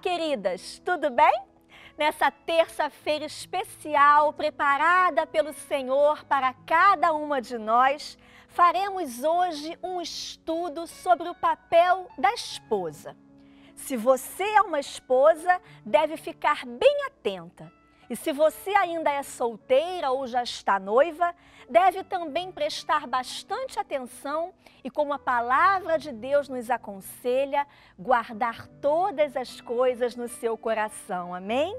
queridas, tudo bem? Nessa terça-feira especial, preparada pelo Senhor para cada uma de nós, faremos hoje um estudo sobre o papel da esposa. Se você é uma esposa, deve ficar bem atenta. E se você ainda é solteira ou já está noiva, deve também prestar bastante atenção e, como a palavra de Deus nos aconselha, guardar todas as coisas no seu coração. Amém?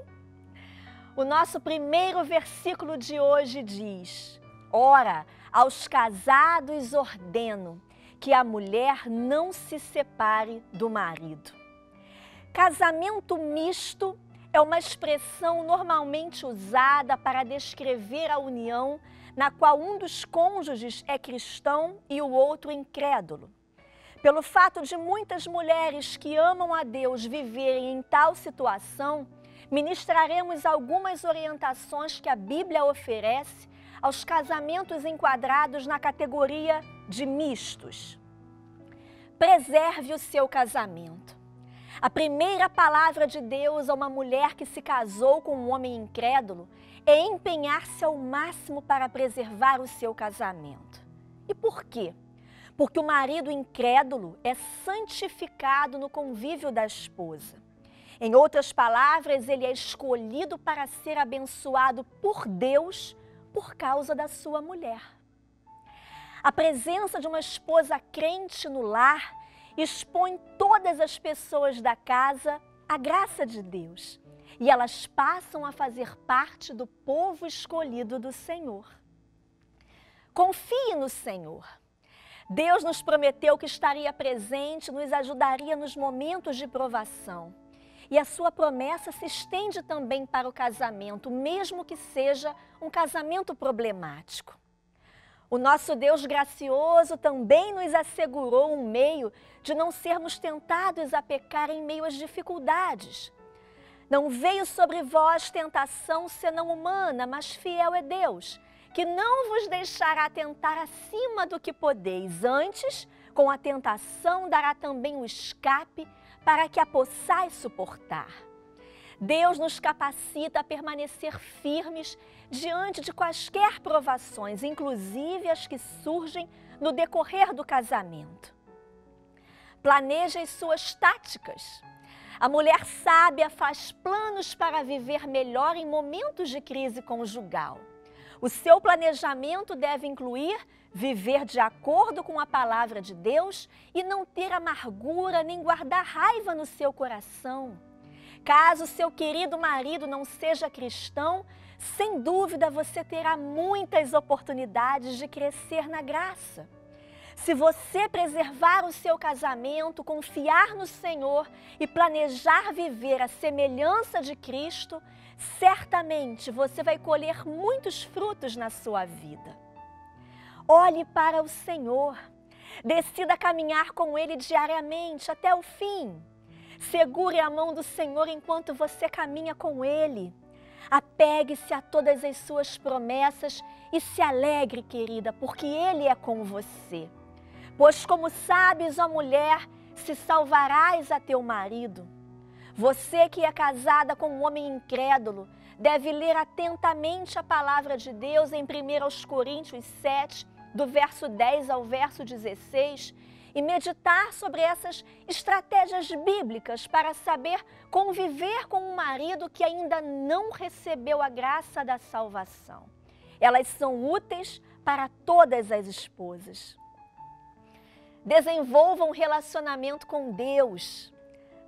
O nosso primeiro versículo de hoje diz: Ora, aos casados ordeno que a mulher não se separe do marido. Casamento misto é uma expressão normalmente usada para descrever a união na qual um dos cônjuges é cristão e o outro incrédulo. Pelo fato de muitas mulheres que amam a Deus viverem em tal situação, ministraremos algumas orientações que a Bíblia oferece aos casamentos enquadrados na categoria de mistos. Preserve o seu casamento. A primeira palavra de Deus a uma mulher que se casou com um homem incrédulo é empenhar-se ao máximo para preservar o seu casamento. E por quê? Porque o marido incrédulo é santificado no convívio da esposa. Em outras palavras, ele é escolhido para ser abençoado por Deus por causa da sua mulher. A presença de uma esposa crente no lar expõe todas as pessoas da casa à graça de Deus e elas passam a fazer parte do povo escolhido do Senhor. Confie no Senhor. Deus nos prometeu que estaria presente, nos ajudaria nos momentos de provação. E a sua promessa se estende também para o casamento, mesmo que seja um casamento problemático. O nosso Deus gracioso também nos assegurou um meio de não sermos tentados a pecar em meio às dificuldades. Não veio sobre vós tentação senão humana, mas fiel é Deus, que não vos deixará tentar acima do que podeis. Antes, com a tentação dará também o escape para que a possais suportar. Deus nos capacita a permanecer firmes diante de quaisquer provações, inclusive as que surgem no decorrer do casamento. Planeje as suas táticas. A mulher sábia faz planos para viver melhor em momentos de crise conjugal. O seu planejamento deve incluir viver de acordo com a palavra de Deus e não ter amargura nem guardar raiva no seu coração. Caso seu querido marido não seja cristão, sem dúvida você terá muitas oportunidades de crescer na graça. Se você preservar o seu casamento, confiar no Senhor e planejar viver a semelhança de Cristo, certamente você vai colher muitos frutos na sua vida. Olhe para o Senhor, decida caminhar com Ele diariamente até o fim. Segure a mão do Senhor enquanto você caminha com Ele. Apegue-se a todas as suas promessas e se alegre, querida, porque Ele é com você. Pois como sabes, ó mulher, se salvarás a teu marido. Você que é casada com um homem incrédulo, deve ler atentamente a palavra de Deus em 1 Coríntios 7, do verso 10 ao verso 16, e meditar sobre essas estratégias bíblicas para saber conviver com um marido que ainda não recebeu a graça da salvação. Elas são úteis para todas as esposas. Desenvolva um relacionamento com Deus.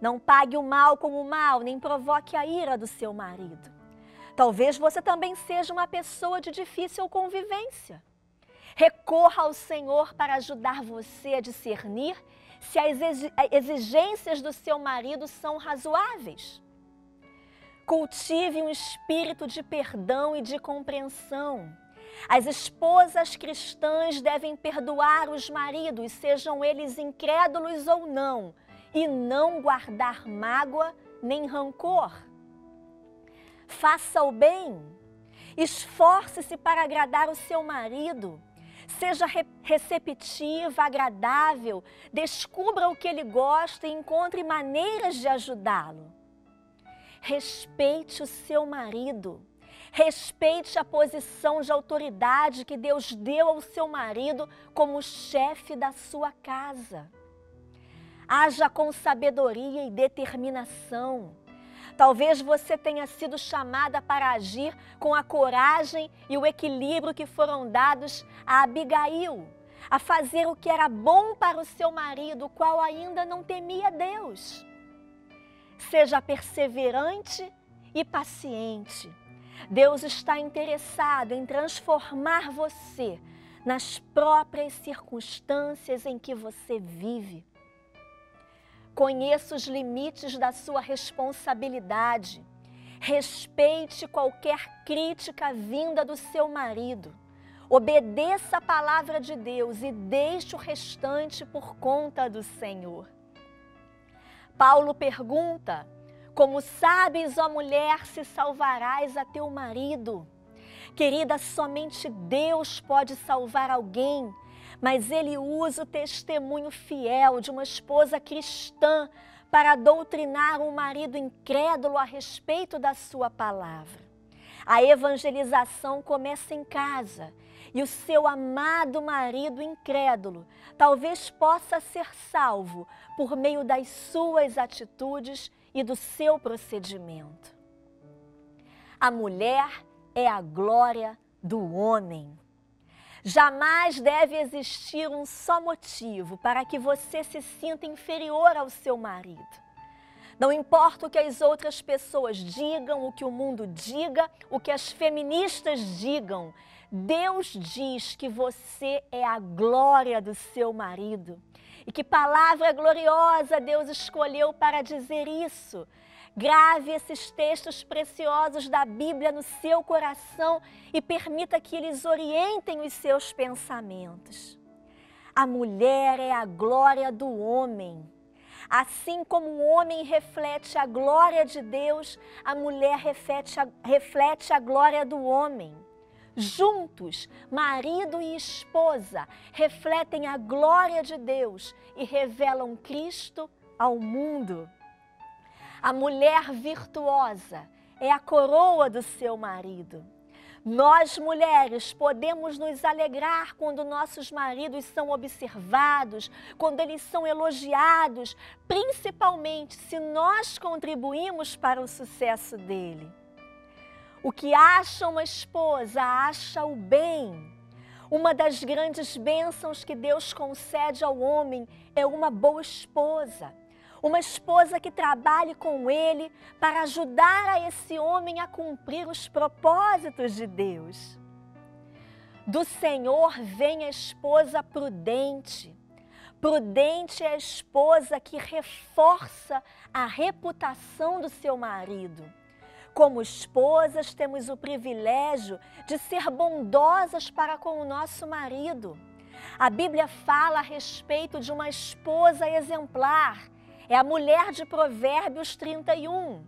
Não pague o mal com o mal, nem provoque a ira do seu marido. Talvez você também seja uma pessoa de difícil convivência. Recorra ao Senhor para ajudar você a discernir se as exigências do seu marido são razoáveis. Cultive um espírito de perdão e de compreensão. As esposas cristãs devem perdoar os maridos, sejam eles incrédulos ou não, e não guardar mágoa nem rancor. Faça o bem, esforce-se para agradar o seu marido. Seja receptiva, agradável, descubra o que ele gosta e encontre maneiras de ajudá-lo. Respeite o seu marido. Respeite a posição de autoridade que Deus deu ao seu marido como chefe da sua casa. Haja com sabedoria e determinação. Talvez você tenha sido chamada para agir com a coragem e o equilíbrio que foram dados a Abigail, a fazer o que era bom para o seu marido, o qual ainda não temia Deus. Seja perseverante e paciente. Deus está interessado em transformar você nas próprias circunstâncias em que você vive. Conheça os limites da sua responsabilidade. Respeite qualquer crítica vinda do seu marido. Obedeça a palavra de Deus e deixe o restante por conta do Senhor. Paulo pergunta: como sabes, ó mulher, se salvarás a teu marido? Querida, somente Deus pode salvar alguém, mas Ele usa o testemunho fiel de uma esposa cristã para doutrinar um marido incrédulo a respeito da sua palavra. A evangelização começa em casa e o seu amado marido incrédulo talvez possa ser salvo por meio das suas atitudes e do seu procedimento. A mulher é a glória do homem. Jamais deve existir um só motivo para que você se sinta inferior ao seu marido. Não importa o que as outras pessoas digam, o que o mundo diga, o que as feministas digam, Deus diz que você é a glória do seu marido. E que palavra gloriosa Deus escolheu para dizer isso. Grave esses textos preciosos da Bíblia no seu coração e permita que eles orientem os seus pensamentos. A mulher é a glória do homem. Assim como o homem reflete a glória de Deus, a mulher reflete a glória do homem. Juntos, marido e esposa refletem a glória de Deus e revelam Cristo ao mundo. A mulher virtuosa é a coroa do seu marido. Nós, mulheres, podemos nos alegrar quando nossos maridos são observados, quando eles são elogiados, principalmente se nós contribuímos para o sucesso dele. O que acha uma esposa, acha o bem. Uma das grandes bênçãos que Deus concede ao homem é uma boa esposa. Uma esposa que trabalhe com ele para ajudar a esse homem a cumprir os propósitos de Deus. Do Senhor vem a esposa prudente. Prudente é a esposa que reforça a reputação do seu marido. Como esposas, temos o privilégio de ser bondosas para com o nosso marido. A Bíblia fala a respeito de uma esposa exemplar. É a mulher de Provérbios 31.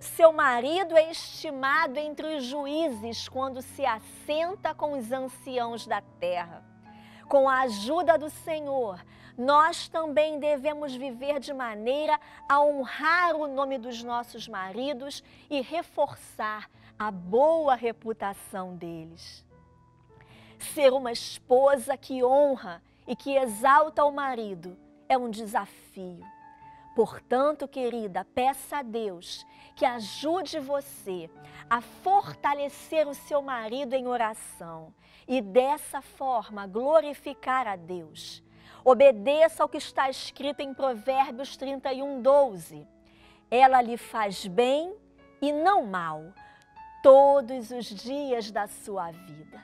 Seu marido é estimado entre os juízes quando se assenta com os anciãos da terra. Com a ajuda do Senhor, nós também devemos viver de maneira a honrar o nome dos nossos maridos e reforçar a boa reputação deles. Ser uma esposa que honra e que exalta o marido é um desafio. Portanto, querida, peça a Deus que ajude você a fortalecer o seu marido em oração e dessa forma glorificar a Deus. Obedeça ao que está escrito em Provérbios 31, 12. Ela lhe faz bem e não mal todos os dias da sua vida.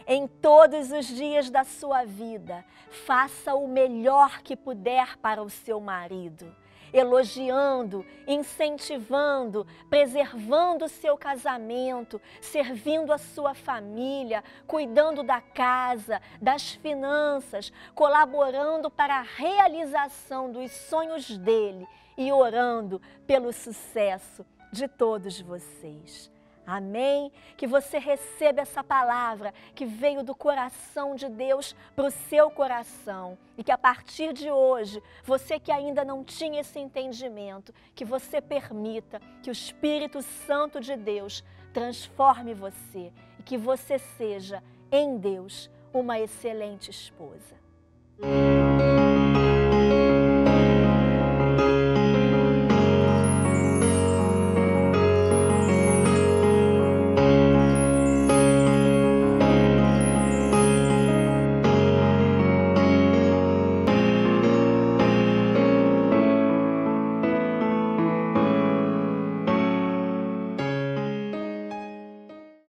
Em todos os dias da sua vida, faça o melhor que puder para o seu marido, elogiando, incentivando, preservando o seu casamento, servindo a sua família, cuidando da casa, das finanças, colaborando para a realização dos sonhos dele e orando pelo sucesso de todos vocês. Amém? Que você receba essa palavra que veio do coração de Deus para o seu coração. E que a partir de hoje, você que ainda não tinha esse entendimento, que você permita que o Espírito Santo de Deus transforme você e que você seja, em Deus, uma excelente esposa.